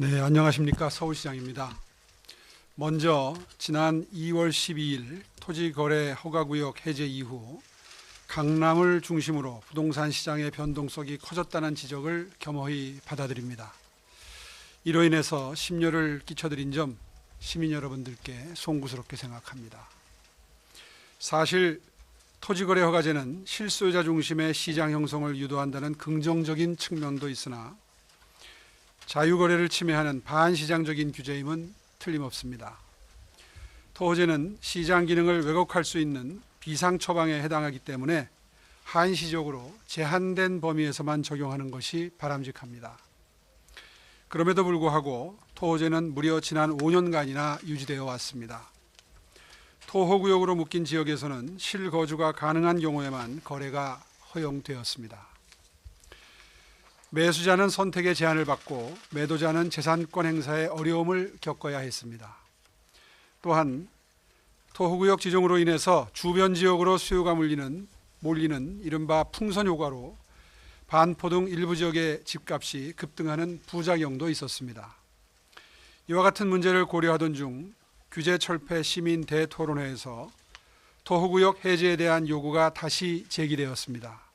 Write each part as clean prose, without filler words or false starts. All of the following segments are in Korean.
네, 안녕하십니까. 서울시장입니다. 먼저 지난 2월 12일 토지거래 허가구역 해제 이후 강남을 중심으로 부동산 시장의 변동성이 커졌다는 지적을 겸허히 받아들입니다. 이로 인해서 심려를 끼쳐드린 점 시민 여러분들께 송구스럽게 생각합니다. 사실 토지거래 허가제는 실소유자 중심의 시장 형성을 유도한다는 긍정적인 측면도 있으나 자유거래를 침해하는 반시장적인 규제임은 틀림없습니다. 토호제는 시장 기능을 왜곡할 수 있는 비상처방에 해당하기 때문에 한시적으로 제한된 범위에서만 적용하는 것이 바람직합니다. 그럼에도 불구하고 토호제는 무려 지난 5년간이나 유지되어 왔습니다. 토호구역으로 묶인 지역에서는 실거주가 가능한 경우에만 거래가 허용되었습니다. 매수자는 선택의 제한을 받고 매도자는 재산권 행사에 어려움을 겪어야 했습니다. 또한 토호구역 지정으로 인해서 주변 지역으로 수요가 몰리는 이른바 풍선 효과로 반포 등 일부 지역의 집값이 급등하는 부작용도 있었습니다. 이와 같은 문제를 고려하던 중 규제 철폐 시민 대토론회에서 토호구역 해제에 대한 요구가 다시 제기되었습니다.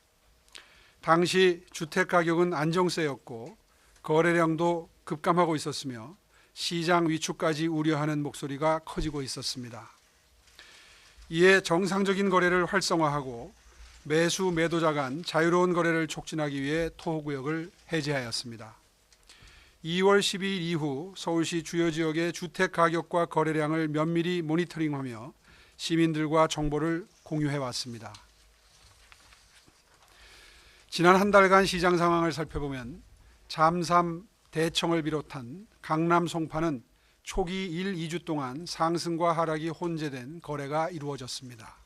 당시 주택가격은 안정세였고 거래량도 급감하고 있었으며 시장 위축까지 우려하는 목소리가 커지고 있었습니다. 이에 정상적인 거래를 활성화하고 매수 매도자 간 자유로운 거래를 촉진하기 위해 토호구역을 해제하였습니다. 2월 12일 이후 서울시 주요 지역의 주택가격과 거래량을 면밀히 모니터링하며 시민들과 정보를 공유해왔습니다. 지난 한 달간 시장 상황을 살펴보면 잠삼, 대청을 비롯한 강남 송파는 초기 1, 2주 동안 상승과 하락이 혼재된 거래가 이루어졌습니다.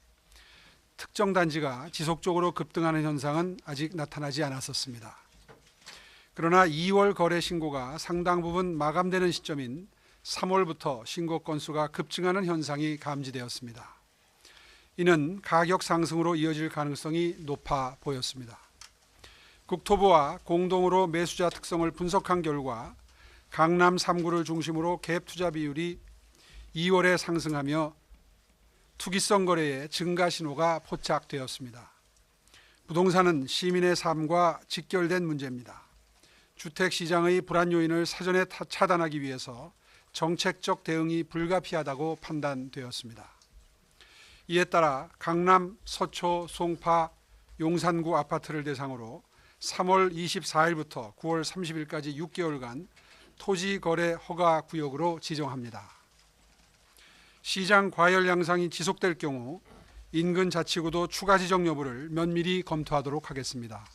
특정 단지가 지속적으로 급등하는 현상은 아직 나타나지 않았었습니다. 그러나 2월 거래 신고가 상당 부분 마감되는 시점인 3월부터 신고 건수가 급증하는 현상이 감지되었습니다. 이는 가격 상승으로 이어질 가능성이 높아 보였습니다. 국토부와 공동으로 매수자 특성을 분석한 결과 강남 3구를 중심으로 갭 투자 비율이 2월에 상승하며 투기성 거래의 증가 신호가 포착되었습니다. 부동산은 시민의 삶과 직결된 문제입니다. 주택시장의 불안 요인을 사전에 차단하기 위해서 정책적 대응이 불가피하다고 판단되었습니다. 이에 따라 강남, 서초, 송파, 용산구 아파트를 대상으로 3월 24일부터 9월 30일까지 6개월간 토지거래 허가 구역으로 지정합니다. 시장 과열 양상이 지속될 경우 인근 자치구도 추가 지정 여부를 면밀히 검토하도록 하겠습니다.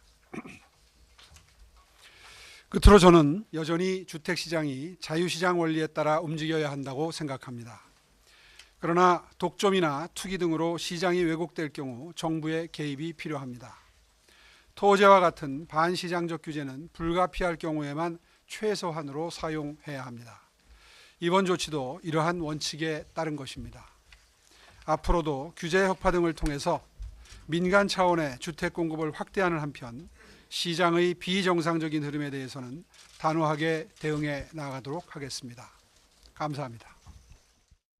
끝으로 저는 여전히 주택시장이 자유시장 원리에 따라 움직여야 한다고 생각합니다. 그러나 독점이나 투기 등으로 시장이 왜곡될 경우 정부의 개입이 필요합니다. 토호제와 같은 반시장적 규제는 불가피할 경우에만 최소한으로 사용해야 합니다. 이번 조치도 이러한 원칙에 따른 것입니다. 앞으로도 규제 혁파 등을 통해서 민간 차원의 주택 공급을 확대하는 한편 시장의 비정상적인 흐름에 대해서는 단호하게 대응해 나가도록 하겠습니다. 감사합니다.